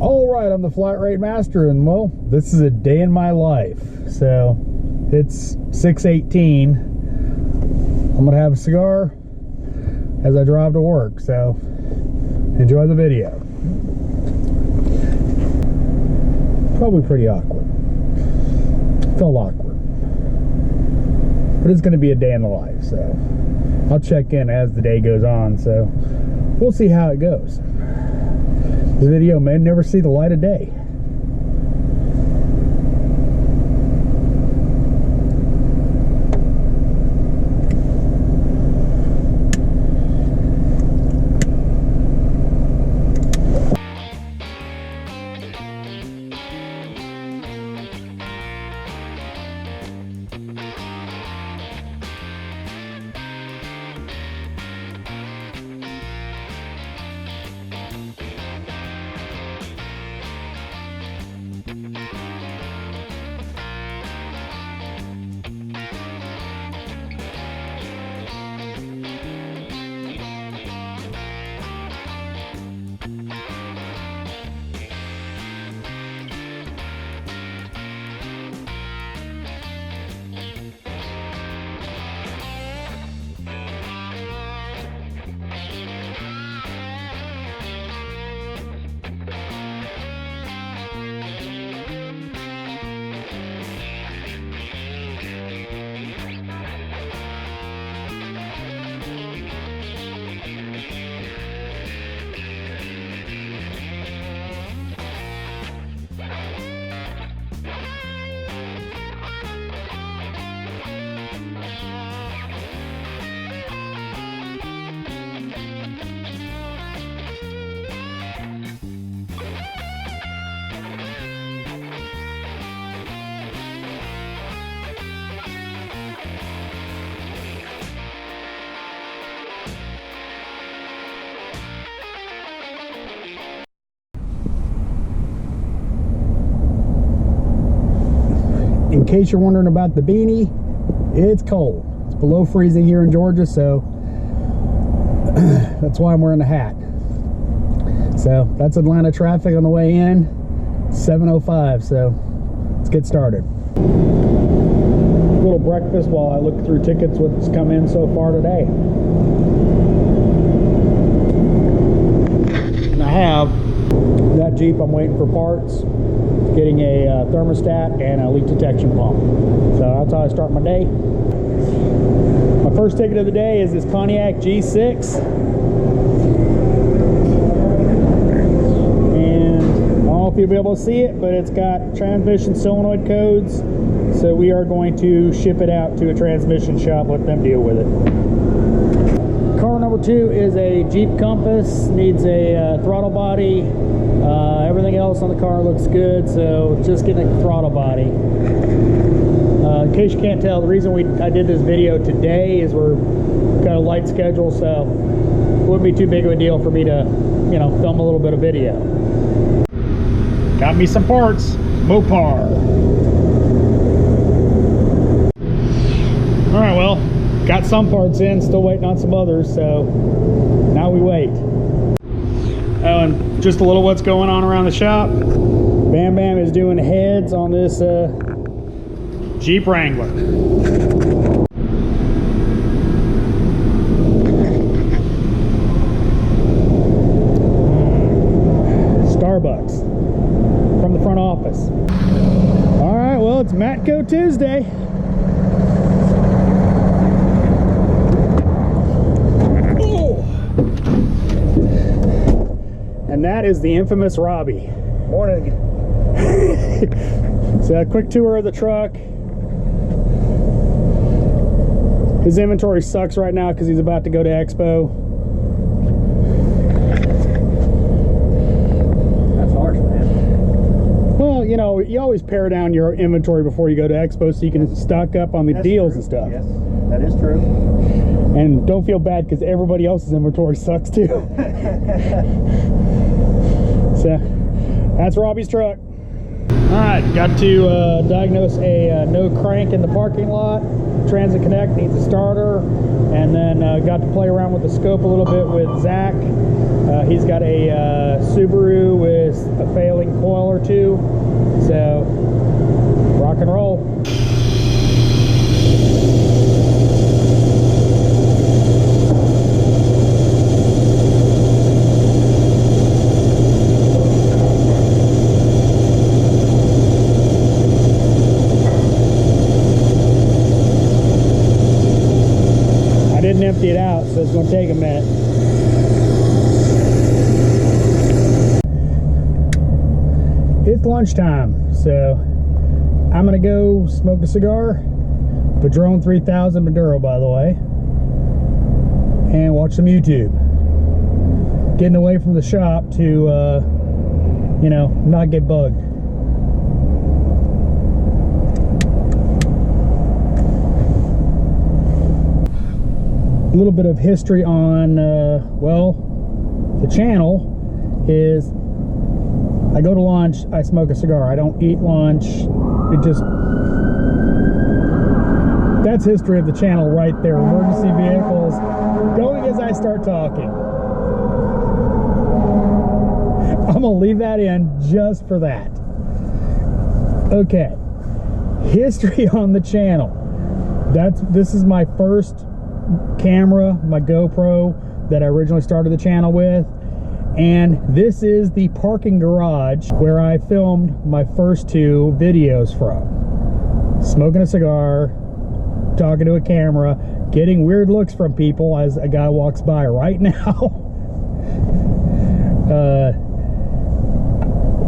All right, I'm the Flat Rate Master, and well, this is a day in my life. So it's 6:18. I'm gonna have a cigar as I drive to work, so enjoy the video. Probably pretty awkward. Felt awkward, but it's gonna be a day in the life, so I'll check in as the day goes on, so we'll see how it goes. This video may never see the light of day. In case you're wondering about the beanie, it's cold. It's below freezing here in Georgia, so that's why I'm wearing the hat. So that's Atlanta traffic on the way in, 7:05, so let's get started. A little breakfast while I look through tickets what's come in so far today. And I have that Jeep, I'm waiting for parts. Getting a thermostat and a leak detection pump. So that's how I start my day. My first ticket of the day is this Pontiac G6. And I don't know if you'll be able to see it, but it's got transmission solenoid codes. So we are going to ship it out to a transmission shop, let them deal with it. Car number 2 is a Jeep Compass, needs a throttle body. Everything else on the car looks good, so just getting a throttle body. In case you can't tell, the reason I did this video today is we're got a light schedule, so it wouldn't be too big of a deal for me to, you know, film a little bit of video. Got me some parts, Mopar. All right, well, got some parts in, still waiting on some others, so now we wait. Oh, and just a little what's going on around the shop. Bam Bam is doing heads on this Jeep Wrangler. Starbucks from the front office. All right, well, it's Matco Tuesday. And that is the infamous Robbie. Morning. So a quick tour of the truck. His inventory sucks right now because he's about to go to Expo. That's harsh, man. Well, you know, you always pare down your inventory before you go to Expo so you can stock up on the deals and stuff. Yes, that is true. And don't feel bad because everybody else's inventory sucks too. So that's Robbie's truck. Alright, got to diagnose a no crank in the parking lot. Transit Connect needs a starter. And then got to play around with the scope a little bit with Zach. He's got a Subaru with a failing coil or two. So, rock and roll. Empty it out, so it's going to take a minute. It's lunchtime, so I'm going to go smoke a cigar. Padron 3000 Maduro, by the way, and watch some YouTube. Getting away from the shop to, you know, not get bugged. A little bit of history on, well, the channel is I go to lunch, I smoke a cigar. I don't eat lunch. It just, that's history of the channel right there. Emergency vehicles going as I start talking. I'm gonna leave that in just for that. Okay, history on the channel. This is my first camera, my GoPro that I originally started the channel with, and this is the parking garage where I filmed my first two videos from. Smoking a cigar, talking to a camera, getting weird looks from people as a guy walks by right now.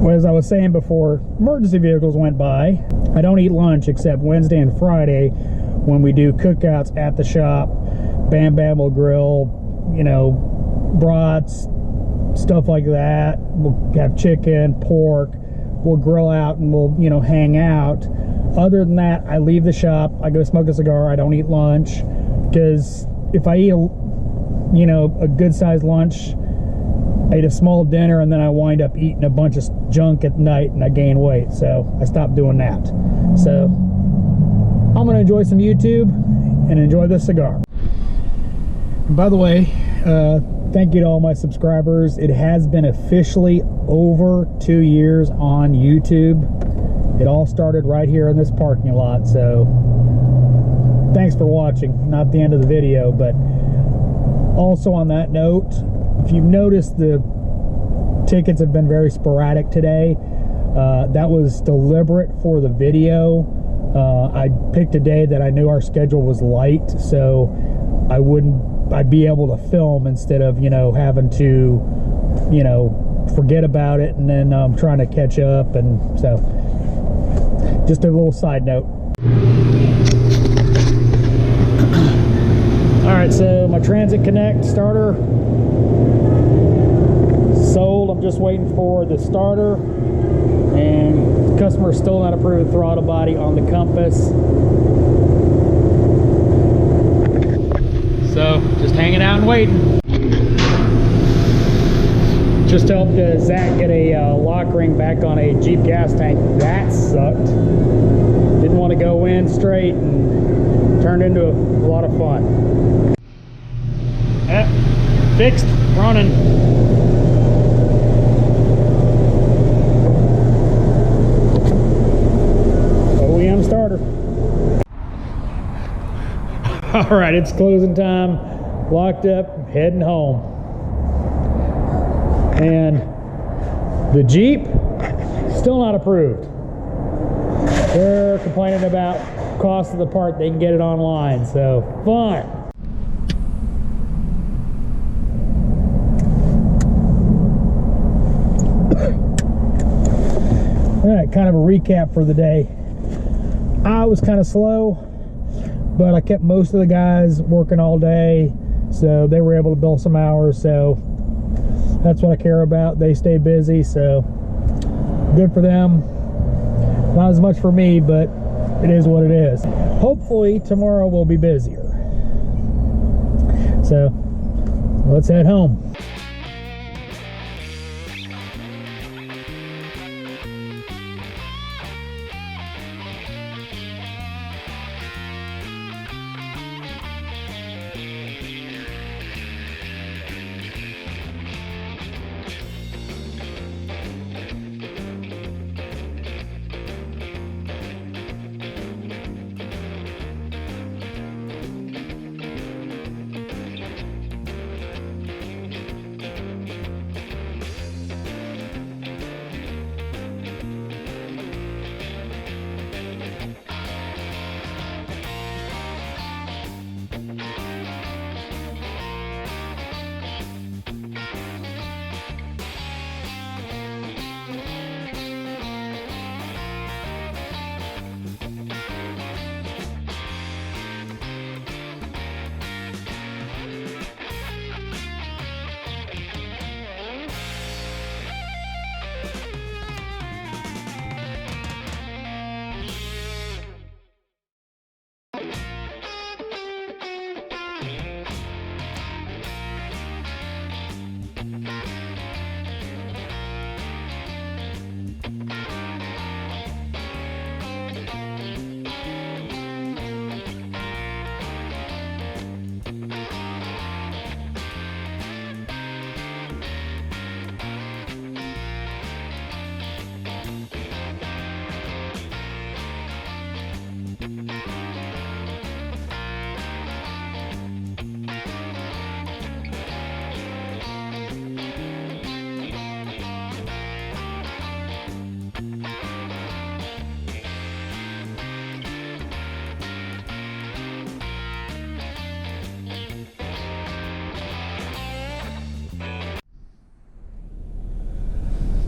As I was saying before, emergency vehicles went by. I don't eat lunch except Wednesday and Friday when we do cookouts at the shop. Bam Bam will grill, you know, brats, stuff like that. We'll have chicken, pork. We'll grill out and we'll, you know, hang out. Other than that, I leave the shop. I go smoke a cigar. I don't eat lunch because if I eat, you know, a good-sized lunch, I eat a small dinner and then I wind up eating a bunch of junk at night and I gain weight. So I stopped doing that. So I'm going to enjoy some YouTube and enjoy this cigar. And by the way, thank you to all my subscribers. It has been officially over 2 years on YouTube. It all started right here in this parking lot, so thanks for watching. Not the end of the video, but also on that note, if you've noticed, the tickets have been very sporadic today. That was deliberate for the video. I picked a day that I knew our schedule was light, so I'd be able to film instead of, you know, having to, you know, forget about it and then trying to catch up. And so just a little side note. All right, so my Transit Connect starter sold. I'm just waiting for the starter, and the customer still not approved the throttle body on the Compass. So just hanging out and waiting. Just helped Zach get a lock ring back on a Jeep gas tank. That sucked. Didn't want to go in straight and turned into a lot of fun. Fixed, running. OEM starter. All right, it's closing time. Locked up, heading home. And the Jeep, still not approved. They're complaining about cost of the part. They can get it online, so fun. All right, kind of a recap for the day. I was kind of slow, but I kept most of the guys working all day, so they were able to bill some hours, so that's what I care about. They stay busy, so good for them. Not as much for me, but it is what it is. Hopefully tomorrow will be busier. So let's head home. All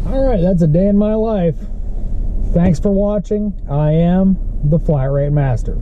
Alright, that's a day in my life. Thanks for watching. I am the Flat Rate Master.